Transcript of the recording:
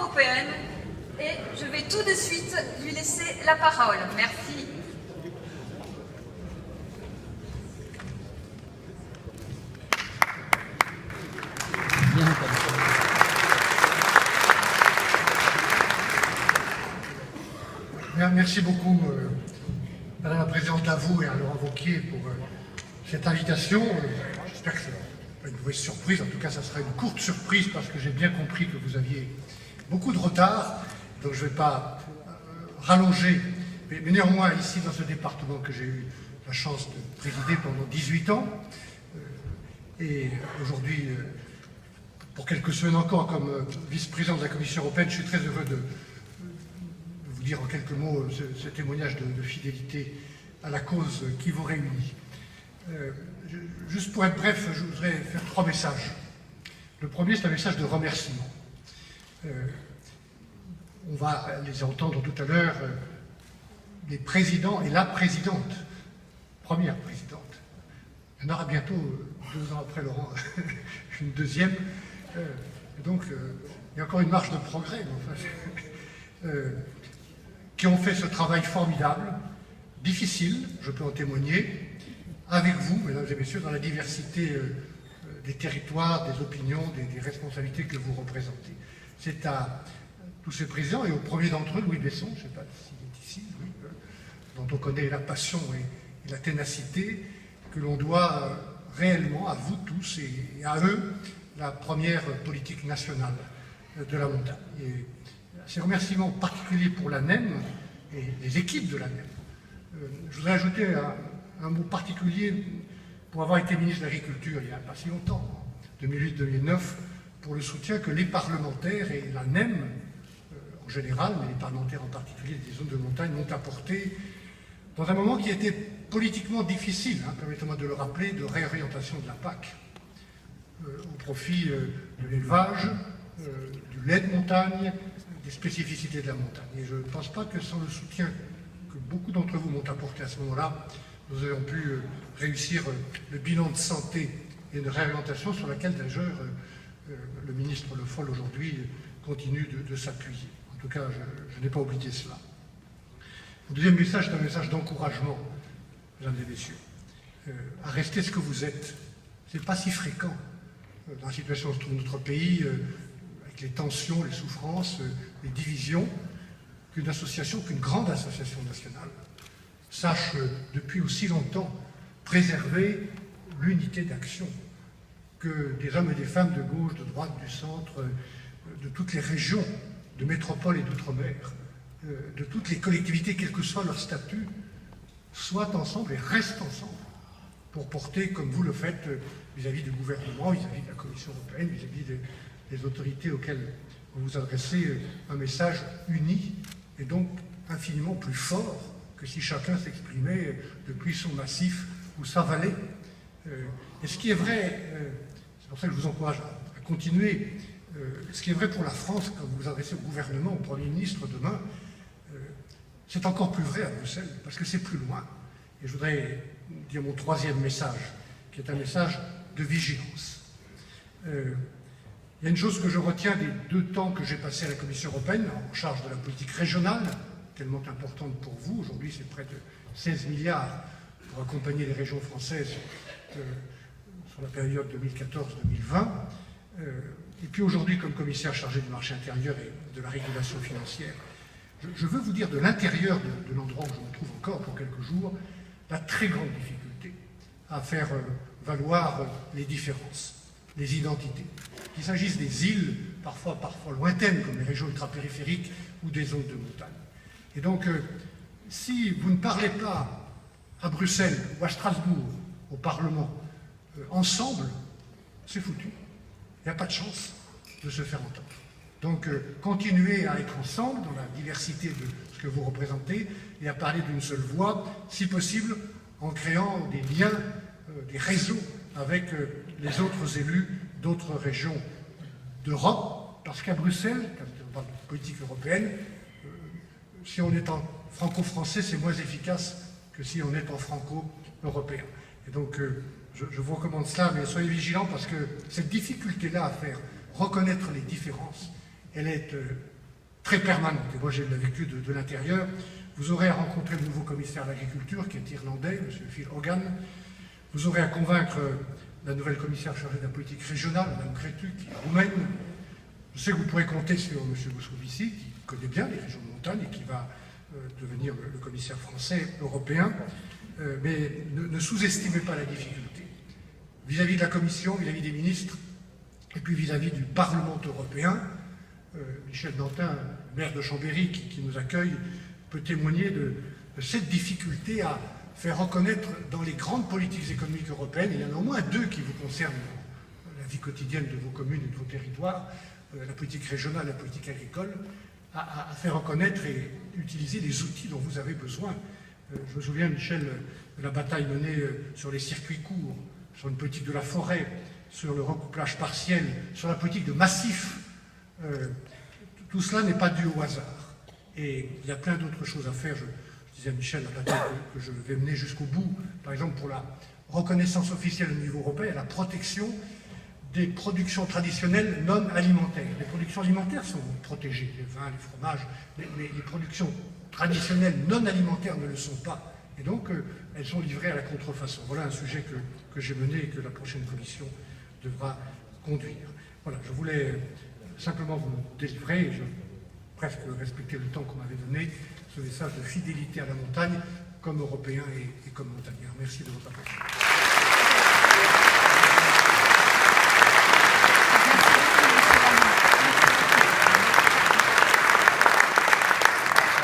européenne et je vais tout de suite lui laisser la parole. Merci. Merci beaucoup, Madame la Présidente, à vous et à Laurent Wauquiez pour cette invitation. J'espère que ce n'est pas une mauvaise surprise, en tout cas ça sera une courte surprise parce que j'ai bien compris que vous aviez beaucoup de retard, donc je ne vais pas rallonger. Mais néanmoins, ici dans ce département que j'ai eu la chance de présider pendant 18 ans, et aujourd'hui, pour quelques semaines encore, comme vice-président de la Commission européenne, je suis très heureux de vous dire en quelques mots ce témoignage de fidélité à la cause qui vous réunit. Juste pour être bref, je voudrais faire 3 messages. Le premier, c'est un message de remerciement. On va les entendre tout à l'heure, les présidents et la présidente, première présidente. Il y en aura bientôt, 2 ans après Laurent, une deuxième. Donc, il y a encore une marge de progrès. Enfin, qui ont fait ce travail formidable, difficile, je peux en témoigner, avec vous, mesdames et messieurs, dans la diversité des territoires, des opinions, des responsabilités que vous représentez. C'est à tous ces présidents, et au premier d'entre eux, Louis Besson, je ne sais pas s'il est ici, Louis, dont on connaît la passion et la ténacité, que l'on doit réellement, à vous tous et à eux, la première politique nationale de la montagne. Et ces remerciements particuliers pour l'ANEM et les équipes de l'ANEM. Je voudrais ajouter un mot particulier pour avoir été ministre de l'Agriculture il n'y a pas si longtemps, en 2008-2009, pour le soutien que les parlementaires et l'ANEM en général, mais les parlementaires en particulier des zones de montagne, m'ont apporté dans un moment qui était politiquement difficile, permettez-moi de le rappeler, de réorientation de la PAC au profit de l'élevage, du lait de montagne, des spécificités de la montagne. Et je ne pense pas que sans le soutien que beaucoup d'entre vous m'ont apporté à ce moment-là, nous ayons pu réussir le bilan de santé et de réorientation sur laquelle d'ailleurs le ministre Le Foll aujourd'hui continue de s'appuyer. En tout cas, je n'ai pas oublié cela. Le deuxième message, c'est un message d'encouragement, mesdames et messieurs, à rester ce que vous êtes. Ce n'est pas si fréquent dans la situation où se trouve notre pays, avec les tensions, les souffrances, les divisions, qu'une association, qu'une grande association nationale sache depuis aussi longtemps préserver l'unité d'action, que des hommes et des femmes de gauche, de droite, du centre, de toutes les régions, de métropole et d'outre-mer, de toutes les collectivités, quel que soit leur statut, soient ensemble et restent ensemble pour porter, comme vous le faites, vis-à-vis du gouvernement, vis-à-vis de la Commission européenne, vis-à-vis des autorités auxquelles vous vous adressez, un message uni et donc infiniment plus fort que si chacun s'exprimait depuis son massif ou sa vallée. Et ce qui est vrai, c'est pour ça que je vous encourage à continuer, ce qui est vrai pour la France quand vous vous adressez au gouvernement, au Premier ministre demain, c'est encore plus vrai à Bruxelles, parce que c'est plus loin. Et je voudrais dire mon troisième message, qui est un message de vigilance. Il y a une chose que je retiens des 2 temps que j'ai passés à la Commission européenne, en charge de la politique régionale, tellement importante pour vous. Aujourd'hui, c'est près de 16 milliards pour accompagner les régions françaises sur la période 2014-2020. Et puis aujourd'hui, comme commissaire chargé du marché intérieur et de la régulation financière, je veux vous dire de l'intérieur de l'endroit où je me trouve encore pour quelques jours, la très grande difficulté à faire valoir les différences, les identités. Qu'il s'agisse des îles, parfois lointaines, comme les régions ultrapériphériques, ou des zones de montagne. Et donc, si vous ne parlez pas à Bruxelles ou à Strasbourg, au Parlement, ensemble, c'est foutu. Il n'y a pas de chance de se faire entendre. Donc, continuez à être ensemble dans la diversité de ce que vous représentez et à parler d'une seule voix, si possible en créant des liens, des réseaux avec les autres élus d'autres régions d'Europe, parce qu'à Bruxelles, quand on parle de politique européenne, si on est en franco-français, c'est moins efficace que si on est en franco-européen. Et donc, je vous recommande cela, mais soyez vigilants parce que cette difficulté-là à faire reconnaître les différences, elle est très permanente. Et moi, j'ai vécu de l'intérieur. Vous aurez à rencontrer le nouveau commissaire à l'agriculture, qui est irlandais, M. Phil Hogan. Vous aurez à convaincre la nouvelle commissaire chargée de la politique régionale, Mme Crétu, qui est roumaine. Je sais que vous pourrez compter sur M. Moscovici, qui connaît bien les régions de montagne et qui va devenir le commissaire français européen. Mais ne sous-estimez pas la difficulté. Vis-à-vis de la Commission, vis-à-vis des ministres, et puis vis-à-vis du Parlement européen, Michel Dantin, maire de Chambéry, qui nous accueille, peut témoigner de cette difficulté à faire reconnaître dans les grandes politiques économiques européennes, il y en a au moins deux qui vous concernent dans la vie quotidienne de vos communes et de vos territoires, la politique régionale, la politique agricole, à faire reconnaître et utiliser les outils dont vous avez besoin. Je me souviens, Michel, de la bataille menée sur les circuits courts, sur une politique de la forêt, sur le recouplage partiel, sur la politique de massif. Tout cela n'est pas dû au hasard. Et il y a plein d'autres choses à faire. Je disais à Michel, la bataille que je vais mener jusqu'au bout, par exemple pour la reconnaissance officielle au niveau européen, la protection des productions traditionnelles non alimentaires. Les productions alimentaires sont protégées, les vins, les fromages, mais les productions traditionnelles non alimentaires ne le sont pas. Et donc, elles sont livrées à la contrefaçon. Voilà un sujet que j'ai mené et que la prochaine commission devra conduire. Voilà, je voulais simplement vous délivrer, presque respecter le temps qu'on m'avait donné, ce message de fidélité à la montagne, comme Européen et comme montagnard. Merci de votre attention.